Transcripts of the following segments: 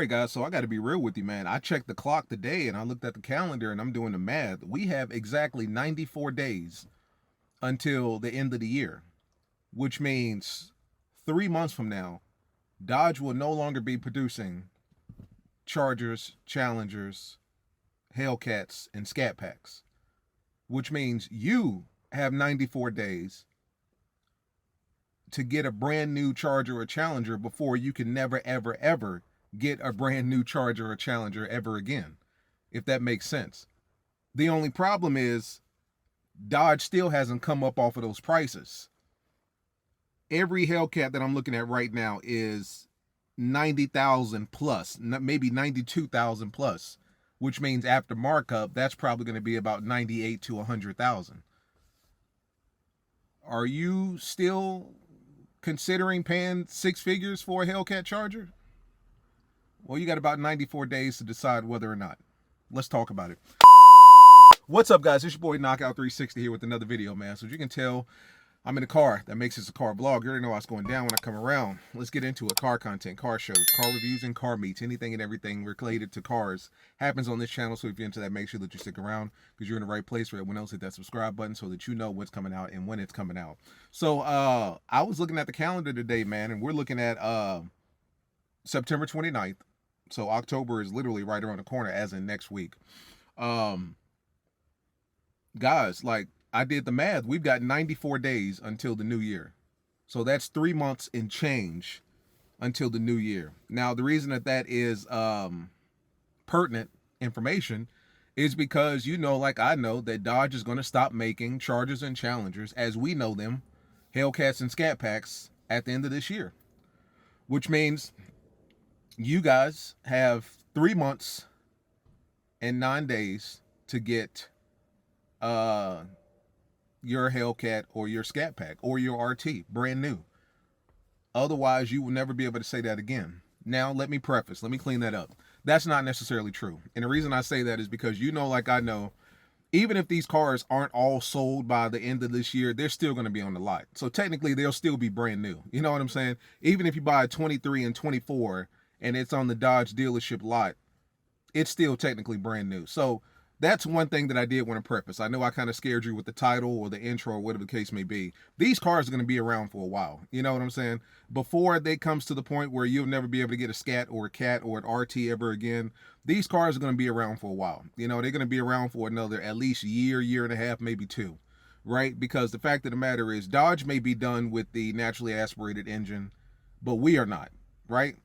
All right, guys, so I got to be real with you, man. I checked the clock today and I looked at the calendar and I'm doing the math. We have exactly 94 days until the end of the year, which means 3 months from now, Dodge will no longer be producing Chargers, Challengers, Hellcats, and Scatpacks, which means you have 94 days to get a brand new Charger or Challenger before you can never, ever, ever get a brand new Charger or Challenger ever again, if that makes sense. The only problem is Dodge still hasn't come up off of those prices. Every Hellcat that I'm looking at right now is 90,000 plus, maybe 92,000 plus, which means after markup, that's probably going to be about 98 to 100,000. Are you still considering paying six figures for a Hellcat Charger? Well, you got about 94 days to decide whether or not. Let's talk about it. What's up, guys? It's your boy Knockout 360 here with another video, man. So as you can tell, I'm in a car. That makes this a car vlog. You already know what's going down when I come around. Let's get into it. Car content, car shows, car reviews, and car meets. Anything and everything related to cars happens on this channel. So if you're into that, make sure that you stick around because you're in the right place. For everyone else, hit that subscribe button so that you know what's coming out and when it's coming out. So I was looking at the calendar today, man, and we're looking at September 29th. So October is literally right around the corner, as in next week. Guys, like, I did the math. We've got 94 days until the new year. So that's 3 months and change until the new year. Now, the reason that is pertinent information is because you know, like I know, that Dodge is going to stop making Chargers and Challengers as we know them, Hellcats and Scatpacks, at the end of this year. Which means you guys have 3 months and 9 days to get your Hellcat or your Scatpack or your RT brand new. Otherwise, you will never be able to say that again. Now, let me clean that up. That's not necessarily true. And the reason I say that is because you know, like I know, even if these cars aren't all sold by the end of this year, they're still going to be on the lot. So technically, they'll still be brand new. You know what I'm saying? Even if you buy a 23 and 24 and it's on the Dodge dealership lot, it's still technically brand new. So that's one thing that I did want to preface. I know I kind of scared you with the title or the intro or whatever the case may be. These cars are going to be around for a while. You know what I'm saying? Before they comes to the point where you'll never be able to get a Scat or a Cat or an RT ever again, these cars are going to be around for a while. You know, they're going to be around for another at least year and a half, maybe two, right? Because the fact of the matter is Dodge may be done with the naturally aspirated engine, but we are not, right?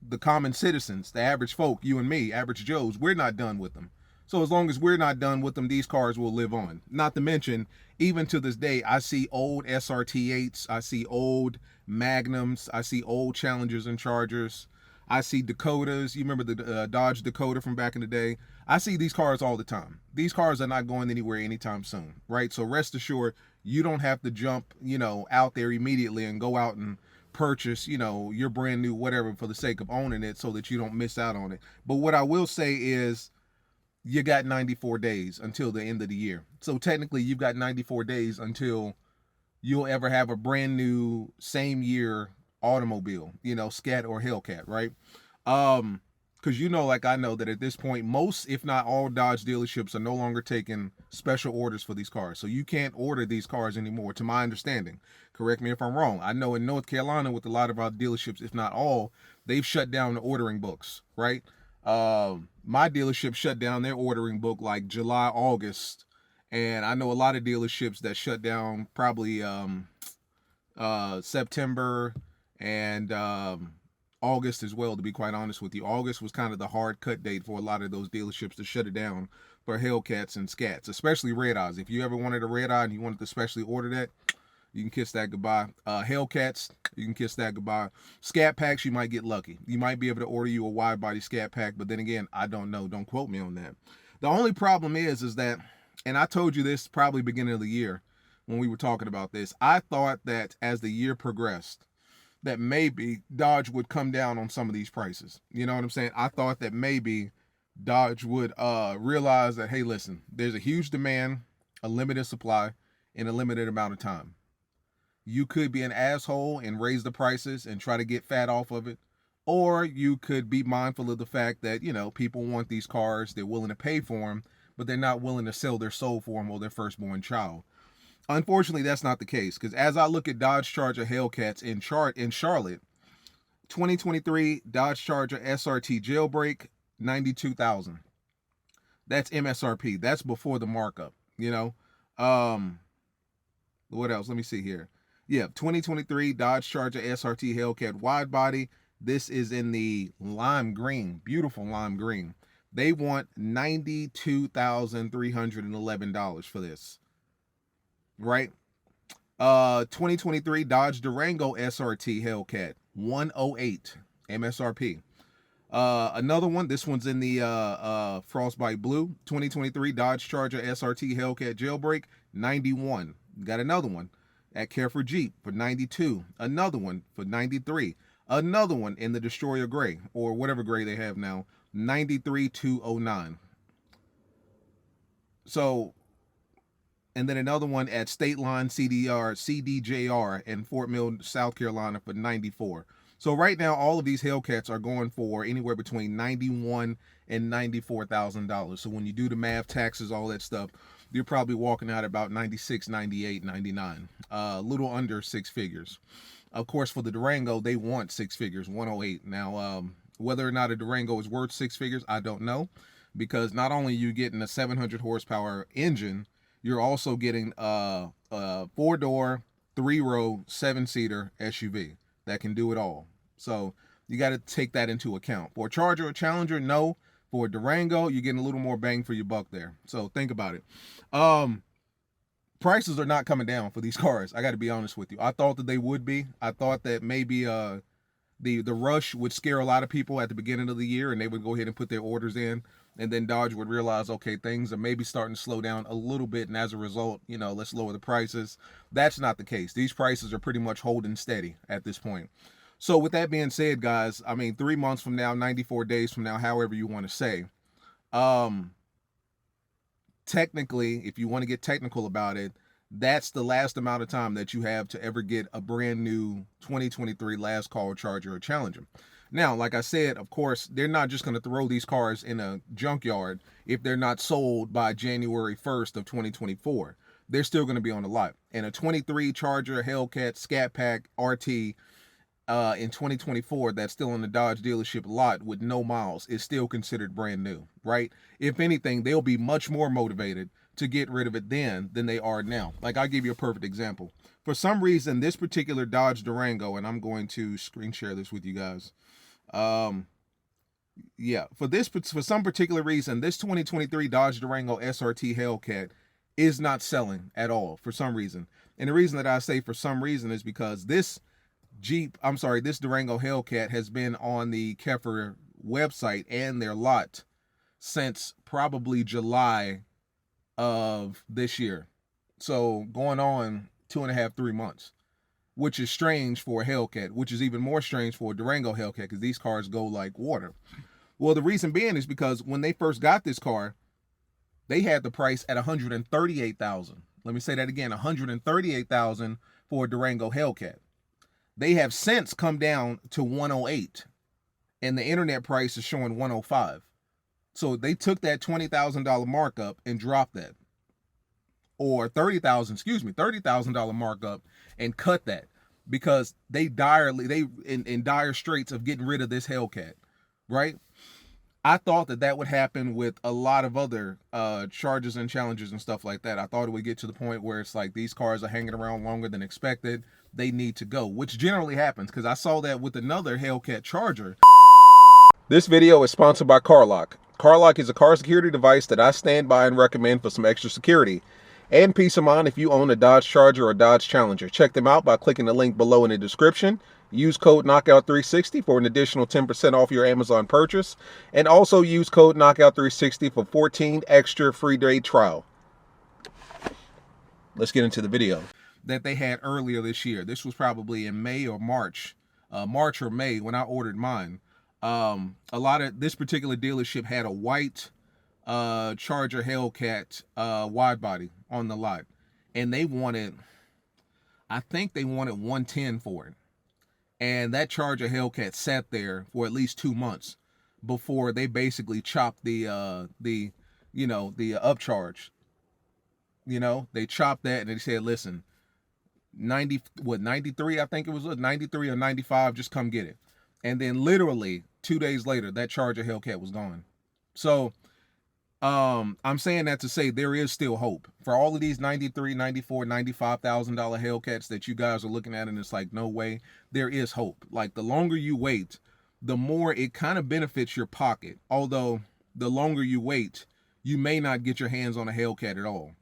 The common citizens, the average folk, you and me, average Joes, we're not done with them. So as long as we're not done with them, these cars will live on. Not to mention, even to this day, I see old SRT8s, I see old Magnums, I see old Challengers and Chargers, I see Dakotas. You remember the Dodge Dakota from back in the day? I see these cars all the time. These cars are not going anywhere anytime soon, right? So rest assured, you don't have to jump, you know, out there immediately and go out and purchase, you know, your brand new whatever for the sake of owning it so that you don't miss out on it. But what I will say is you got 94 days until the end of the year. So technically you've got 94 days until you'll ever have a brand new same year automobile, you know, Scat or Hellcat, right? Because you know, like I know, that at this point, most, if not all, Dodge dealerships are no longer taking special orders for these cars. So you can't order these cars anymore, to my understanding. Correct me if I'm wrong. I know in North Carolina, with a lot of our dealerships, if not all, they've shut down the ordering books, right? My dealership shut down their ordering book like July, August. And I know a lot of dealerships that shut down probably September and August as well, to be quite honest with you. August was kind of the hard cut date for a lot of those dealerships to shut it down for Hellcats and Scats, especially red eyes. If you ever wanted a red eye and you wanted to specially order that, you can kiss that goodbye. Hellcats, you can kiss that goodbye. Scat packs, you might get lucky. You might be able to order you a wide body Scat pack, but then again, I don't know. Don't quote me on that. The only problem is that, and I told you this probably beginning of the year when we were talking about this, I thought that as the year progressed, that maybe Dodge would come down on some of these prices. You know what I'm saying? I thought that maybe Dodge would realize that, hey, listen, there's a huge demand, a limited supply, in a limited amount of time. You could be an asshole and raise the prices and try to get fat off of it, Or you could be mindful of the fact that, people want these cars, they're willing to pay for them, but they're not willing to sell their soul for them or their firstborn child. Unfortunately, that's not the case, because as I look at Dodge Charger Hellcats in Charlotte, 2023 Dodge Charger SRT jailbreak, 92,000. That's MSRP. That's before the markup, What else? Let me see here. Yeah, 2023 Dodge Charger SRT Hellcat wide body. This is in the lime green, beautiful lime green. They want $92,311 for this, right? 2023 Dodge Durango SRT Hellcat, 108 MSRP. Another one, this one's in the frostbite blue. 2023 Dodge Charger SRT Hellcat jailbreak, 91. Got another one at Carefree Jeep for 92. Another one for 93. Another one in the Destroyer gray, or whatever gray they have now, 93,209. So, and then another one at State Line CDJR in Fort Mill, South Carolina for 94. So right now, all of these Hellcats are going for anywhere between $91,000 and $94,000. So when you do the math, taxes, all that stuff, you're probably walking out about 96, 98, 99, a little under six figures. Of course, for the Durango, they want six figures, 108. Now, whether or not a Durango is worth six figures, I don't know, because not only are you getting a 700 horsepower engine, you're also getting a 4-door, 3-row, 7-seater SUV that can do it all. So you got to take that into account. For a Charger or Challenger, no. For a Durango, you're getting a little more bang for your buck there. So think about it. Prices are not coming down for these cars. I got to be honest with you. I thought that they would be. I thought that maybe the rush would scare a lot of people at the beginning of the year, and they would go ahead and put their orders in, and then Dodge would realize, okay, things are maybe starting to slow down a little bit, and as a result, let's lower the prices. That's not the case. These prices are pretty much holding steady at this point. So with that being said, guys, 3 months from now, 94 days from now, however you want to say, technically, if you want to get technical about it, that's the last amount of time that you have to ever get a brand new 2023 last call Charger or Challenger. Now, like I said, of course, they're not just going to throw these cars in a junkyard if they're not sold by January 1st of 2024. They're still going to be on the lot. And a 23 Charger Hellcat Scatpack RT in 2024 that's still on the Dodge dealership lot with no miles is still considered brand new, right? If anything, they'll be much more motivated to get rid of it then than they are now. Like, I'll give you a perfect example. For some reason, this particular Dodge Durango, and I'm going to screen share this with you guys. For some particular reason, this 2023 Dodge Durango SRT Hellcat is not selling at all for some reason. And the reason that I say for some reason is because this Durango Hellcat has been on the Keffer website and their lot since probably July of this year. So going on 2.5, 3 months, which is strange for a Hellcat, which is even more strange for a Durango Hellcat because these cars go like water. Well, the reason being is because when they first got this car, they had the price at $138,000. Let me say that again, $138,000 for a Durango Hellcat. They have since come down to 108, and the internet price is showing 105. So they took that $20,000 markup and dropped that, or $30,000 markup and cut that because they in dire straits of getting rid of this Hellcat, right? I thought that would happen with a lot of other Chargers and Challengers and stuff like that. I thought it would get to the point where it's like these cars are hanging around longer than expected. They need to go, which generally happens because I saw that with another Hellcat Charger. This video is sponsored by CarLock. CarLock is a car security device that I stand by and recommend for some extra security and peace of mind if you own a Dodge Charger or Dodge Challenger. Check them out by clicking the link below in the description. Use code Knockout360 for an additional 10% off your Amazon purchase. And also use code Knockout360 for 14 extra free day trial. Let's get into the video that they had earlier this year. This was probably in May or March or May when I ordered mine. This particular dealership had a white Charger Hellcat wide body on the lot, and I think they wanted 110 for it. And that Charger Hellcat sat there for at least 2 months before they basically chopped the upcharge. They chopped that and they said, listen, 93, I think it was 93 or 95, just come get it. And then literally 2 days later, that Charger Hellcat was gone. So I'm saying that to say there is still hope for all of these 93, 94, $95,000 Hellcats that you guys are looking at, and it's like, no way. There is hope. Like, the longer you wait, the more it kind of benefits your pocket. Although the longer you wait, you may not get your hands on a Hellcat at all.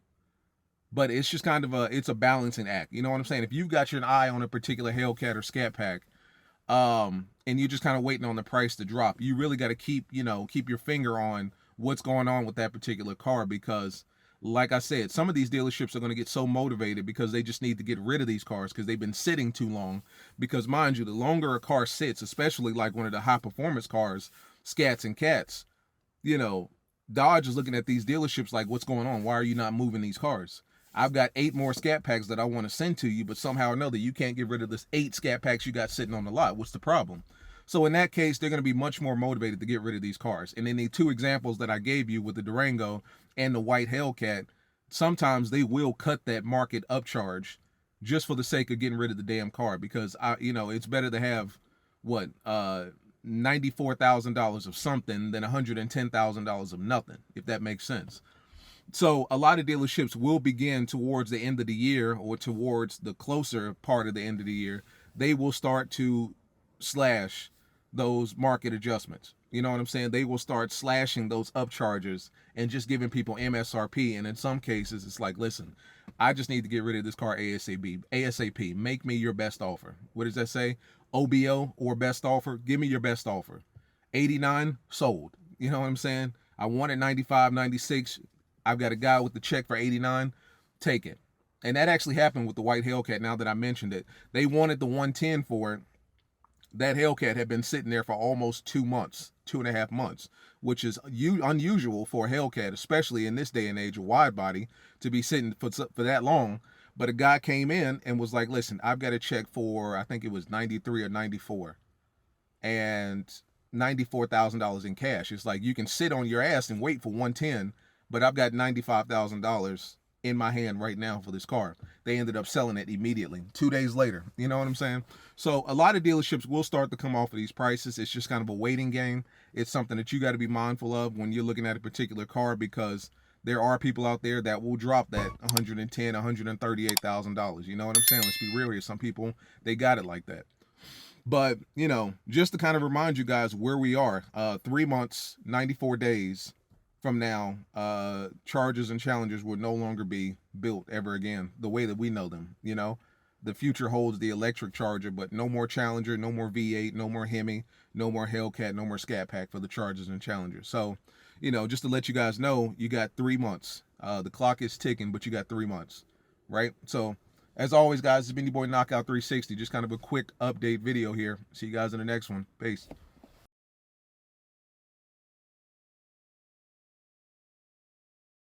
But it's just kind of it's a balancing act. You know what I'm saying? If you've got your eye on a particular Hellcat or Scatpack, and you're just kind of waiting on the price to drop, you really got to keep your finger on what's going on with that particular car, because like I said, some of these dealerships are going to get so motivated because they just need to get rid of these cars because they've been sitting too long. Because mind you, the longer a car sits, especially like one of the high performance cars, Scats and Cats, Dodge is looking at these dealerships like, what's going on? Why are you not moving these cars? I've got 8 more Scat Packs that I want to send to you, but somehow or another, you can't get rid of this 8 Scat Packs you got sitting on the lot. What's the problem? So in that case, they're going to be much more motivated to get rid of these cars. And in the 2 examples that I gave you with the Durango and the white Hellcat, sometimes they will cut that market upcharge just for the sake of getting rid of the damn car, because it's better to have $94,000 of something than $110,000 of nothing, if that makes sense. So a lot of dealerships will begin towards the end of the year, or towards the closer part of the end of the year, they will start to slash those market adjustments. You know what I'm saying? They will start slashing those upcharges and just giving people MSRP. And in some cases, it's like, listen, I just need to get rid of this car ASAP. ASAP. Make me your best offer. What does that say? OBO, or best offer? Give me your best offer. 89, sold. You know what I'm saying? I wanted 95, 96. I've got a guy with the check for 89. Take it. And that actually happened with the white Hellcat, now that I mentioned it. They wanted the 110 for it. That Hellcat had been sitting there for almost 2 months, 2.5 months, which is unusual for a Hellcat, especially in this day and age, a wide body, to be sitting for that long. But a guy came in and was like, listen, I've got a check for, I think it was 93 or 94, and $94,000 in cash. It's like, you can sit on your ass and wait for 110, but I've got $95,000 in my hand right now for this car. They ended up selling it immediately 2 days later. You know what I'm saying? So a lot of dealerships will start to come off of these prices. It's just kind of a waiting game. It's something that you got to be mindful of when you're looking at a particular car, because there are people out there that will drop that $110,000, $138,000. You know what I'm saying? Let's be real here. Some people, they got it like that. But, just to kind of remind you guys where we are, 3 months, 94 days from now, Chargers and Challengers will no longer be built ever again the way that we know them. The future holds the electric Charger, but no more Challenger, no more V8, no more Hemi, no more Hellcat, no more Scat Pack for the Chargers and Challengers. So, just to let you guys know, you got 3 months. The clock is ticking, but you got 3 months, right? So, as always, guys, it's been your boy Knockout 360. Just kind of a quick update video here. See you guys in the next one. Peace.